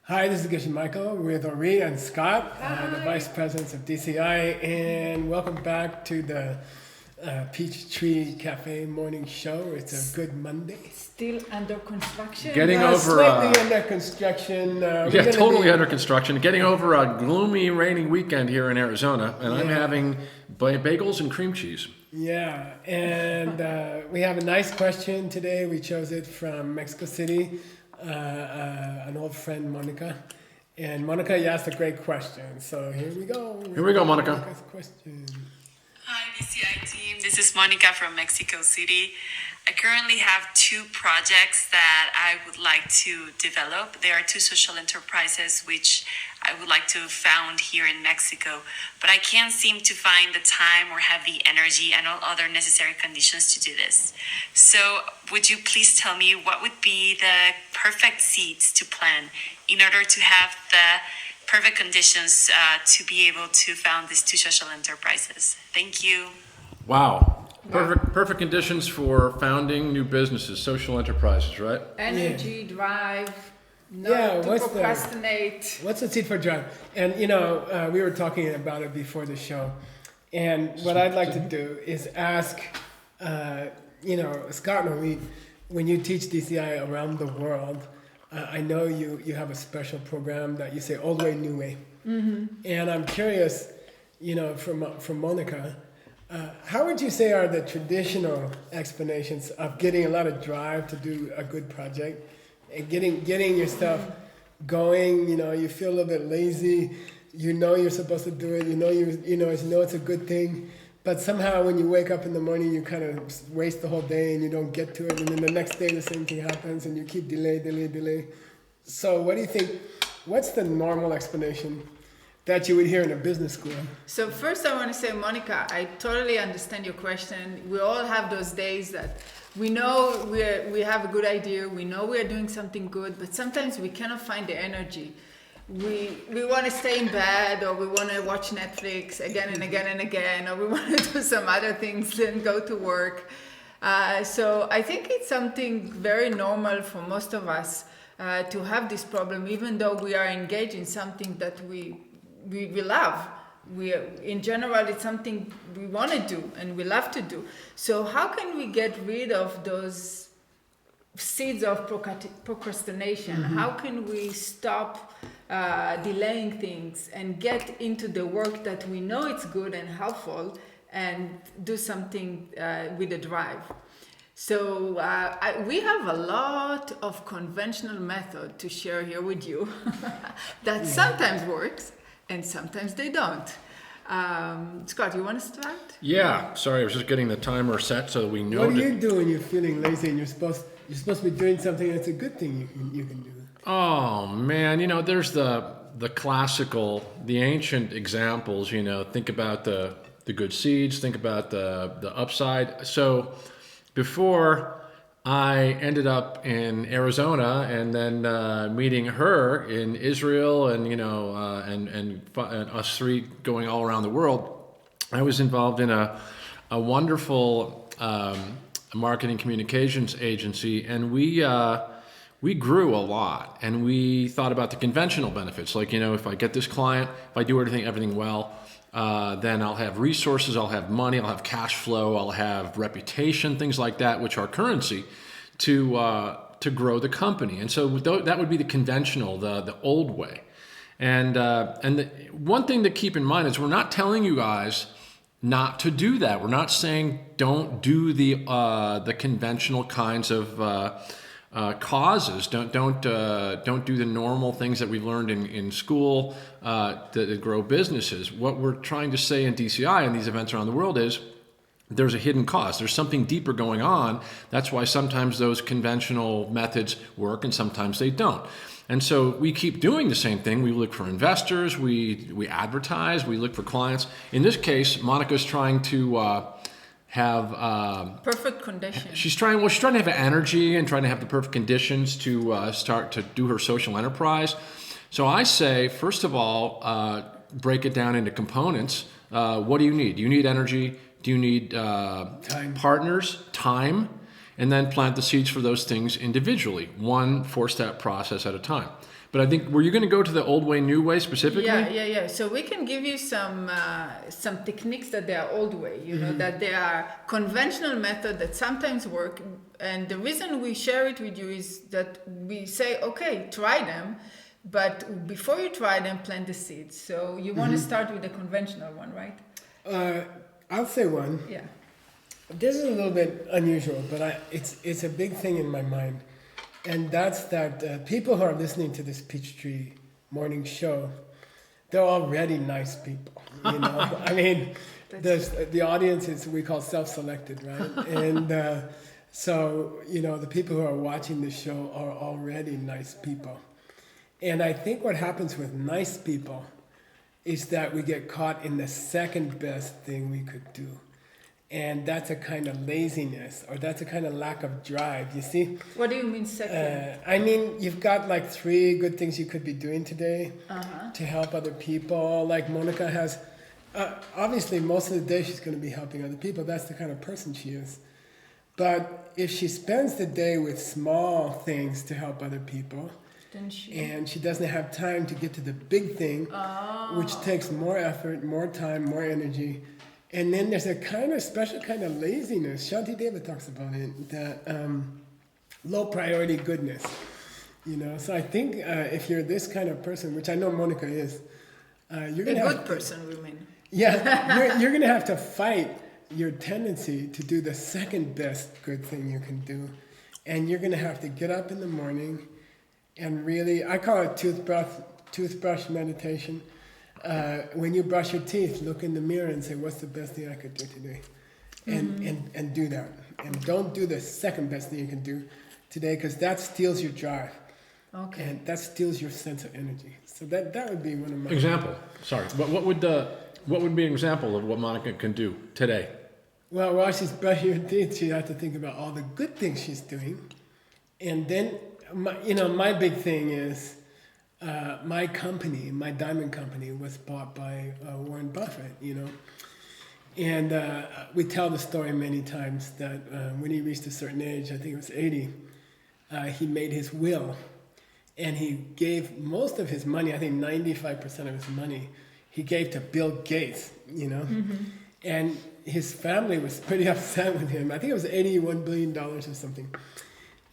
Hi, this is Geshe Michael with Ori and Scott, the Vice Presidents of DCI, and welcome back to the Peachtree Cafe Morning Show. It's a good Monday. Still under construction. Getting over slightly under construction. yeah, totally under construction. Getting over a gloomy, rainy weekend here in Arizona, and I'm having bagels and cream cheese. Yeah, and we have a nice question today. We chose it from Mexico City. An old friend, Monica. And Monica, you asked a great question. So here we go. Here we go, Monica. Monica's question. Hi, DCI team. This is Monica from Mexico City. I currently have two projects that I would like to develop. There are two social enterprises which I would like to found here in Mexico, but I can't seem to find the time or have the energy and all other necessary conditions to do this. So would you please tell me what would be the perfect seeds to plant in order to have the perfect conditions to be able to found these two social enterprises? Thank you. Wow. Perfect conditions for founding new businesses, social enterprises, right? Energy, drive, not to procrastinate. What's the seed for drive? And we were talking about it before the show. And what I'd like to do is ask, Scott and Reed, when you teach DCI around the world, I know you have a special program that you say old way, new way. Mm-hmm. And I'm curious, from Monica, how would you say are the traditional explanations of getting a lot of drive to do a good project and getting your stuff going? You feel a little bit lazy. You're supposed to do it. You know it's a good thing, but somehow when you wake up in the morning, you kind of waste the whole day and you don't get to it. And then the next day the same thing happens, and you keep delay. So what do you think? What's the normal explanation that you would hear in a business school? So first I want to say, Monica, I totally understand your question. We all have those days that we know we have a good idea, we know we are doing something good, but sometimes we cannot find the energy. We want to stay in bed, or we want to watch Netflix again and again and again, or we want to do some other things than go to work. So I think it's something very normal for most of us to have this problem, even though we are engaged in something that we love. In general, it's something we want to do and we love to do. So how can we get rid of those seeds of procrastination? Mm-hmm. How can we stop delaying things and get into the work that we know it's good and helpful and do something with a drive? So we have a lot of conventional method to share here with you that sometimes works and sometimes they don't. Scott, you want to start? Yeah. Sorry, I was just getting the timer set so that we know. What do you do when you're feeling lazy and you're supposed to be doing something that's a good thing you can do? Oh man, there's the classical, the ancient examples. Think about the good seeds. Think about the upside. So before I ended up in Arizona and then meeting her in Israel and us three going all around the world, I was involved in a wonderful marketing communications agency, and we grew a lot, and we thought about the conventional benefits. Like, if I get this client, if I do everything well, then I'll have resources, I'll have money, I'll have cash flow, I'll have reputation, things like that, which are currency to grow the company. And so that would be the conventional, the old way. And the one thing to keep in mind is we're not telling you guys not to do that. We're not saying don't do the conventional kinds of causes. Don't do the normal things that we've learned in school that grow businesses. What we're trying to say in DCI and these events around the world is there's a hidden cause. There's something deeper going on. That's why sometimes those conventional methods work and sometimes they don't. And so we keep doing the same thing. We look for investors. We advertise. We look for clients. In this case, Monica's trying to have perfect conditions. She's trying to have energy and trying to have the perfect conditions to start to do her social enterprise. So I say, first of all, break it down into components. What do you need? Do you need energy? Do you need partners, time? And then plant the seeds for those things individually, one 4-step process at a time. But I think, were you going to go to the old way, new way specifically? Yeah. So we can give you some techniques that they are old way, you know, that they are conventional method that sometimes work. And the reason we share it with you is that we say, okay, try them, but before you try them, plant the seeds. So you want to start with the conventional one, right? I'll say one. Yeah. This is a little bit unusual, but it's a big thing in my mind. And that's that people who are listening to this Peachtree Morning Show, they're already nice people. You know, I mean, the audience is we call self-selected, right? And so you know, the people who are watching the show are already nice people. And I think what happens with nice people is that we get caught in the second best thing we could do. And that's a kind of laziness, or that's a kind of lack of drive, you see? What do you mean second? I mean, you've got like 3 good things you could be doing today to help other people. Like Monica has, obviously most of the day she's going to be helping other people. That's the kind of person she is. But if she spends the day with small things to help other people, and she doesn't have time to get to the big thing, which takes more effort, more time, more energy. And then there's a kind of special kind of laziness. Shanti Deva talks about it, that low priority goodness. You know, so I think if you're this kind of person, which I know Monica is, you're gonna a good person, we mean. Yeah, you're gonna have to fight your tendency to do the second best good thing you can do, and you're gonna have to get up in the morning, and really, I call it toothbrush meditation. When you brush your teeth, look in the mirror and say, what's the best thing I could do today? And do that. And don't do the second best thing you can do today, because that steals your drive. Okay. And that steals your sense of energy. So that would be one of my... Example. Sorry. What would be an example of what Monica can do today? Well, while she's brushing her teeth, she'd have to think about all the good things she's doing. And then, my big thing is... my company, my diamond company, was bought by Warren Buffett, you know. And we tell the story many times that when he reached a certain age, I think it was 80, he made his will. And he gave most of his money, I think 95% of his money, he gave to Bill Gates, you know. And his family was pretty upset with him. I think it was $81 billion or something.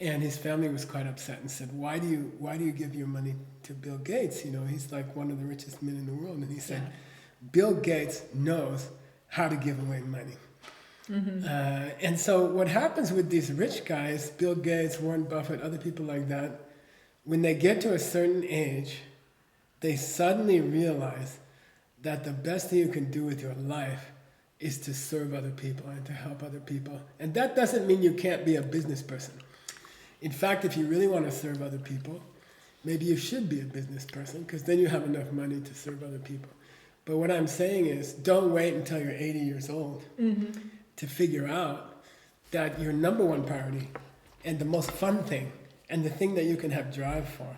And his family was quite upset and said, why do you give your money to Bill Gates? You know, he's like one of the richest men in the world. And he said, Bill Gates knows how to give away money. And so what happens with these rich guys, Bill Gates, Warren Buffett, other people like that, when they get to a certain age, they suddenly realize that the best thing you can do with your life is to serve other people and to help other people. And that doesn't mean you can't be a business person. In fact, if you really want to serve other people, maybe you should be a business person, because then you have enough money to serve other people. But what I'm saying is, don't wait until you're 80 years old to figure out that your number one priority and the most fun thing and the thing that you can have drive for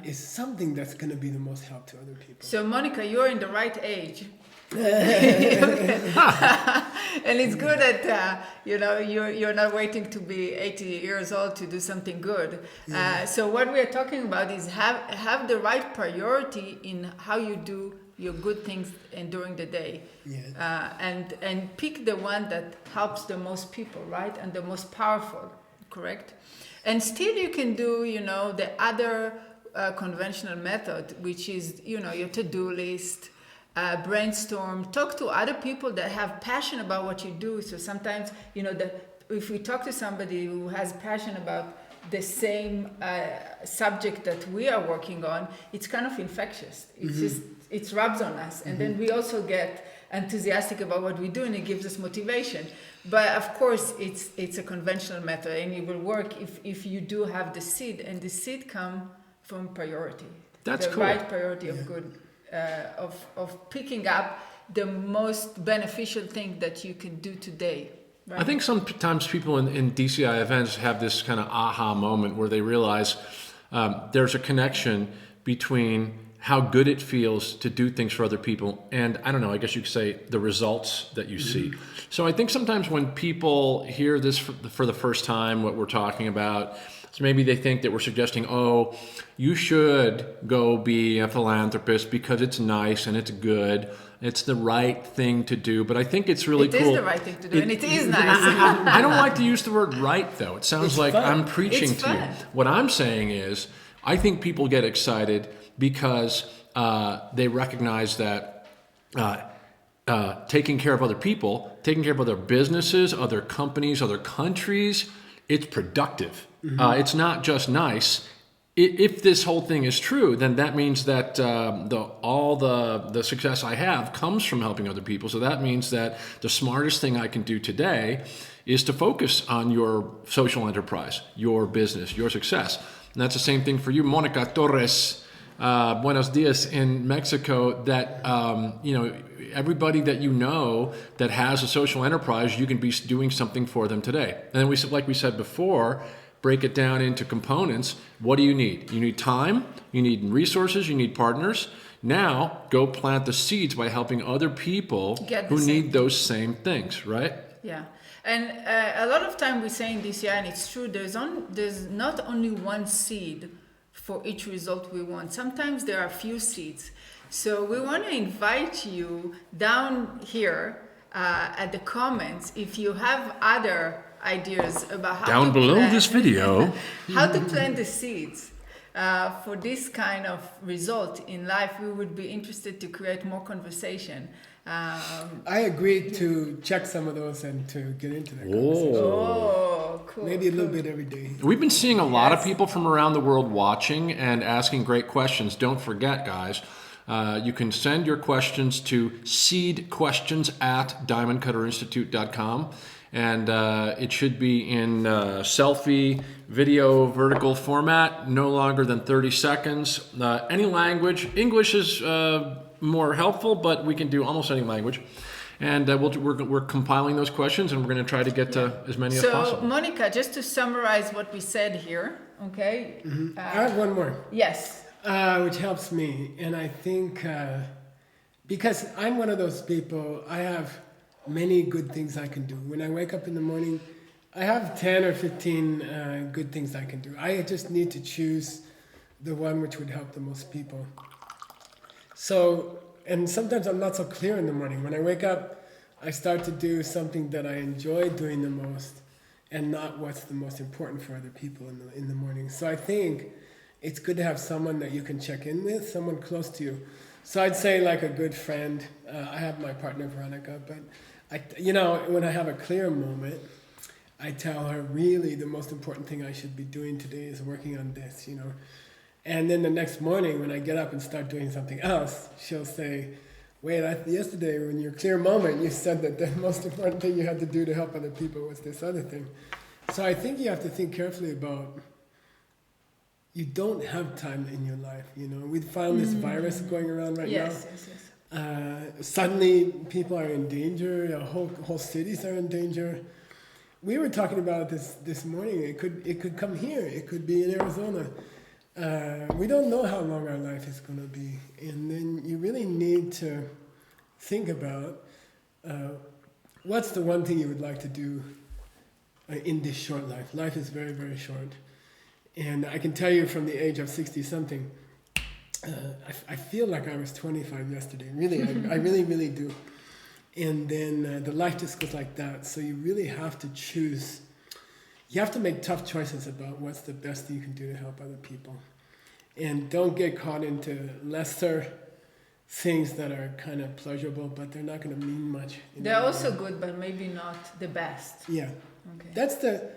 is something that's going to be the most help to other people. So Monica, you're in the right age. And it's good that you're not waiting to be 80 years old to do something good. So what we are talking about is have the right priority in how you do your good things and during the day, and pick the one that helps the most people, right, and the most powerful, correct? And still you can do the other conventional method, which is your to-do list. Brainstorm, talk to other people that have passion about what you do. So sometimes, if we talk to somebody who has passion about the same subject that we are working on, it's kind of infectious. It's it rubs on us. And then we also get enthusiastic about what we do, and it gives us motivation. But of course, it's a conventional method, and it will work if you do have the seed, and the seed come from priority. That's the cool. Right priority of good. Of picking up the most beneficial thing that you can do today. Right? I think sometimes people in DCI events have this kind of aha moment where they realize there's a connection between how good it feels to do things for other people and, I don't know, I guess you could say the results that you see. So I think sometimes when people hear this for the first time, what we're talking about, So maybe they think that we're suggesting, oh, you should go be a philanthropist because it's nice and it's good. It's the right thing to do. But I think it's really cool. It is the right thing to do, and it is nice. I don't like to use the word right, though. It sounds like fun. I'm preaching It's to you. fun. What I'm saying is, I think people get excited because they recognize that taking care of other people, taking care of other businesses, other companies, other countries, it's productive. It's not just nice. If this whole thing is true, then that means that all the success I have comes from helping other people. So that means that the smartest thing I can do today is to focus on your social enterprise, your business, your success. And that's the same thing for you, Monica Torres. Buenos dias in Mexico. That everybody that you know that has a social enterprise, you can be doing something for them today. And then like we said before, break it down into components. What do you need? You need time, you need resources, you need partners. Now go plant the seeds by helping other people who need those same things, right? Yeah, and a lot of time we say in DCI, and it's true, there's not only one seed for each result we want. Sometimes there are a few seeds. So we want to invite you down here at the comments if you have other ideas about how down to below plant, this video, how to plant the seeds for this kind of result in life. We would be interested to create more conversation. I agreed to check some of those and to get into that conversation. Oh, cool. Maybe a little bit every day. We've been seeing a lot of people from around the world watching and asking great questions. Don't forget, guys, you can send your questions to seedquestions@diamondcutterinstitute.com. And it should be in selfie video vertical format, no longer than 30 seconds. Any language. English is more helpful, but we can do almost any language. And we're compiling those questions, and we're going to try to get to as many as possible. So, Monica, just to summarize what we said here, okay? I have one more. Yes. Which helps me. And I think because I'm one of those people, I have many good things I can do. When I wake up in the morning, I have 10 or 15 good things I can do. I just need to choose the one which would help the most people. So, and sometimes I'm not so clear in the morning. When I wake up, I start to do something that I enjoy doing the most and not what's the most important for other people in the morning. So I think it's good to have someone that you can check in with, someone close to you. So I'd say like a good friend. I have my partner, Veronica, but when I have a clear moment, I tell her really the most important thing I should be doing today is working on this, And then the next morning when I get up and start doing something else, she'll say, wait, yesterday when your clear moment, you said that the most important thing you had to do to help other people was this other thing. So I think you have to think carefully about, you don't have time in your life, We found this virus going around right now. Yes. Suddenly people are in danger, whole cities are in danger. We were talking about this morning, it could come here, it could be in Arizona. We don't know how long our life is going to be, and then you really need to think about what's the one thing you would like to do in this short life. Life is very, very short, and I can tell you from the age of 60-something, I feel like I was 25 yesterday. Really, I really, really do. And then the life just goes like that. So you really have to choose. You have to make tough choices about what's the best thing you can do to help other people. And don't get caught into lesser things that are kind of pleasurable, but they're not going to mean much. They're also good, but maybe not the best. Yeah. Okay. That's the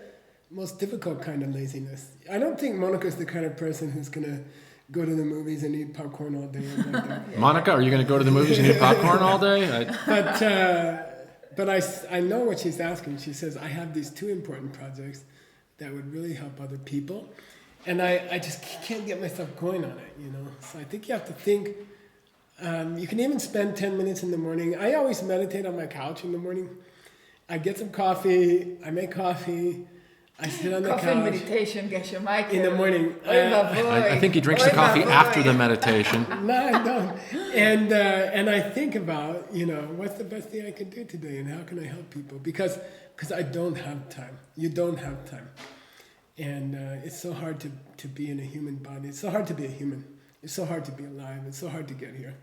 most difficult kind of laziness. I don't think Monica's the kind of person who's going to go to the movies and eat popcorn all day. Like that. Monica, are you going to go to the movies and eat popcorn all day? But I know what she's asking. She says, I have these two important projects that would really help other people. And I just can't get myself going on it, So I think you have to think. You can even spend 10 minutes in the morning. I always meditate on my couch in the morning. I get some coffee. I make coffee. I sit on the couch. Coffee and meditation, Geshe Michael. In the morning. I think he drinks the coffee after the meditation. No, I don't. And I think about, what's the best thing I can do today and how can I help people? Because I don't have time. You don't have time. And it's so hard to be in a human body. It's so hard to be a human. It's so hard to be alive. It's so hard to get here.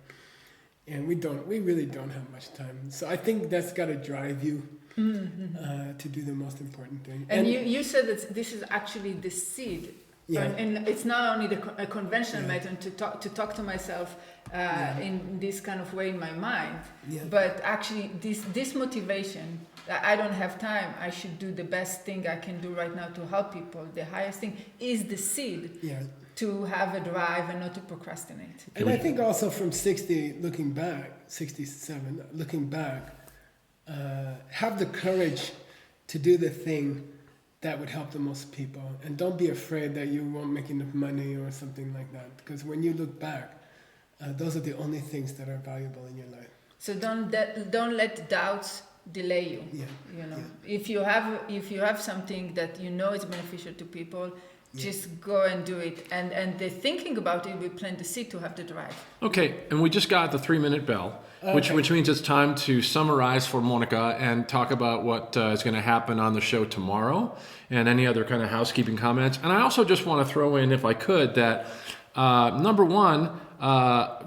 And we really don't have much time. So I think that's got to drive you to do the most important thing. And you said that this is actually the seed. Yeah. And it's not only a conventional method to talk to myself in this kind of way in my mind, but actually this motivation that I don't have time, I should do the best thing I can do right now to help people. The highest thing is the seed to have a drive and not to procrastinate. And I think also from 67, looking back, have the courage to do the thing that would help the most people, and don't be afraid that you won't make enough money or something like that, because when you look back, those are the only things that are valuable in your life. So don't let doubts delay you. If you have something that you know is beneficial to people, just go and do it, and the thinking about it will plant the seed to have the drive. Okay, and we just got the 3-minute bell, which means it's time to summarize for Monica and talk about what is going to happen on the show tomorrow and any other kind of housekeeping comments. And I also just want to throw in, if I could, that number one,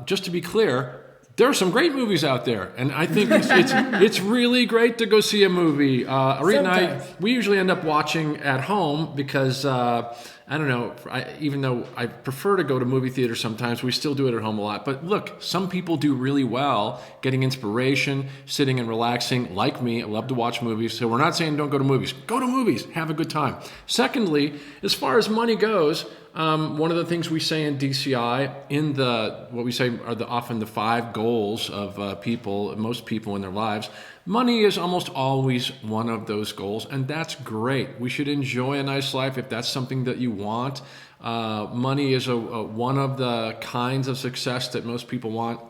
just to be clear, there are some great movies out there, and I think it's really great to go see a movie. Rita and I, we usually end up watching at home because I don't know. Even though I prefer to go to movie theaters sometimes, we still do it at home a lot. But look, some people do really well getting inspiration, sitting and relaxing. Like me, I love to watch movies. So we're not saying don't go to movies. Go to movies. Have a good time. Secondly, as far as money goes, one of the things we say in DCI, in what we say are often the 5 goals of most people in their lives, money is almost always one of those goals, and that's great. We should enjoy a nice life if that's something that you want. Money is one of the kinds of success that most people want.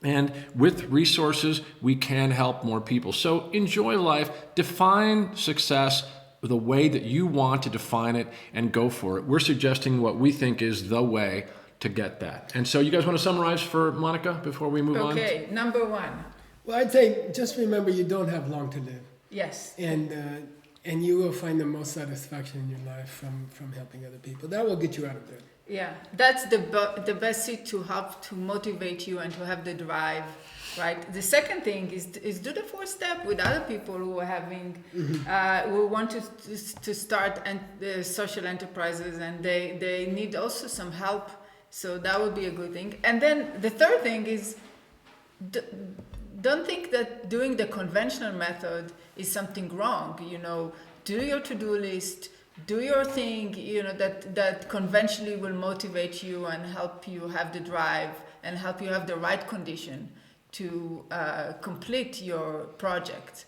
And with resources, we can help more people. So enjoy life, define success the way that you want to define it, and go for it. We're suggesting what we think is the way to get that. And so you guys want to summarize for Monica before we move on? Okay, number 1. Well, I'd say just remember you don't have long to live. Yes. And you will find the most satisfaction in your life from helping other people. That will get you out of bed. Yeah, that's the best seed to help to motivate you and to have the drive, right? The second thing is do the 4th step with other people who are having who want to start social enterprises, and they need also some help. So that would be a good thing. And then the third thing is don't think that doing the conventional method is something wrong. Do your to-do list. Do your thing, that conventionally will motivate you and help you have the drive and help you have the right condition to complete your project.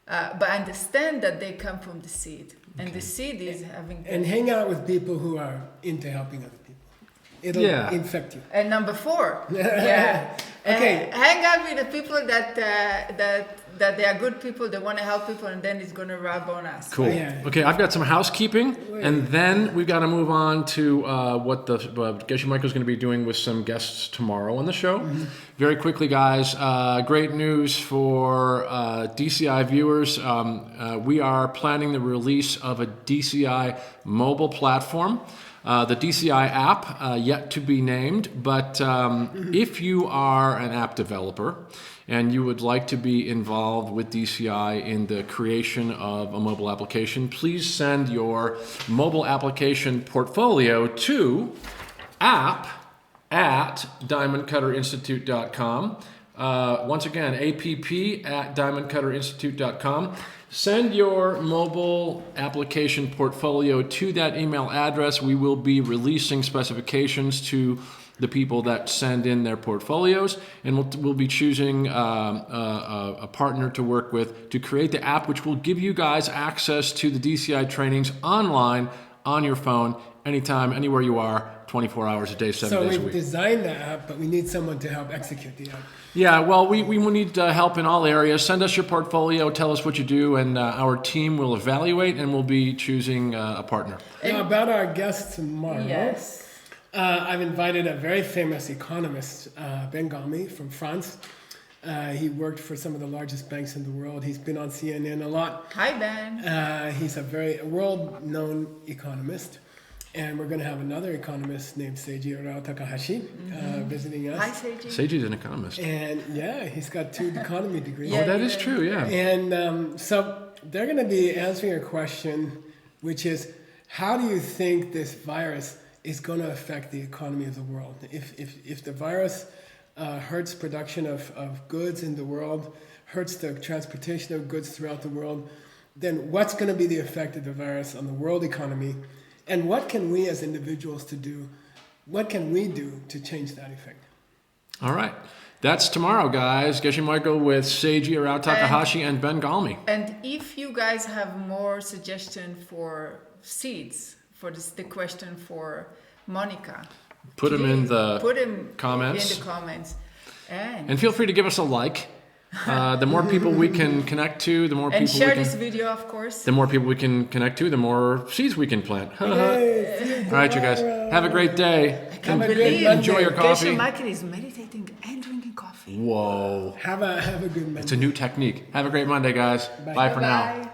But understand that they come from the seed. Okay. And the seed is having... And hang out with people who are into helping other people. It'll infect you. And number 4, okay. Hang out with the people that they are good people, they want to help people, and then it's going to rub on us. Cool. Yeah. Okay, I've got some housekeeping, and then we've got to move on to what Geshe Michael's going to be doing with some guests tomorrow on the show. Mm-hmm. Very quickly, guys, great news for DCI viewers. We are planning the release of a DCI mobile platform. The DCI app, yet to be named, but if you are an app developer and you would like to be involved with DCI in the creation of a mobile application, please send your mobile application portfolio to app@diamondcutterinstitute.com. Once again, app@diamondcutterinstitute.com. Send your mobile application portfolio to that email address. We will be releasing specifications to the people that send in their portfolios, and we'll be choosing a partner to work with to create the app, which will give you guys access to the DCI trainings online on your phone, anytime, anywhere you are, 24 hours a day, 7 days a week. So we've designed the app, but we need someone to help execute the app. Yeah, well, we will need help in all areas. Send us your portfolio, tell us what you do, and our team will evaluate, and we'll be choosing a partner. Now, about our guest tomorrow. Yes. I've invited a very famous economist, Ben Galmi from France. He worked for some of the largest banks in the world. He's been on CNN a lot. Hi, Ben. He's a very world-known economist. And we're going to have another economist named Seiji Rao Takahashi visiting us. Hi, Seiji. Seiji's an economist. And yeah, he's got 2 economy degrees. Oh, that is true, yeah. And so they're going to be answering a question, which is, how do you think this virus is going to affect the economy of the world? If the virus hurts production of goods in the world, hurts the transportation of goods throughout the world, then what's going to be the effect of the virus on the world economy? And what can we as individuals do to change that effect? All right. That's tomorrow, guys. Geshe Michael with Seiji Arao Takahashi and Ben Galmi. And if you guys have more suggestions for seeds, for the question for Monica, Put them in the comments. comments. And feel free to give us a like. The more people we can connect to, the more people and share we can, this video, of course. the more people we can connect to, the more seeds we can plant. All right, you guys. Have a great day. I can't believe enjoy your coffee. Geshe Michael is meditating and drinking coffee. Whoa. Have a good Monday. It's a new technique. Have a great Monday, guys. Bye for now. Bye.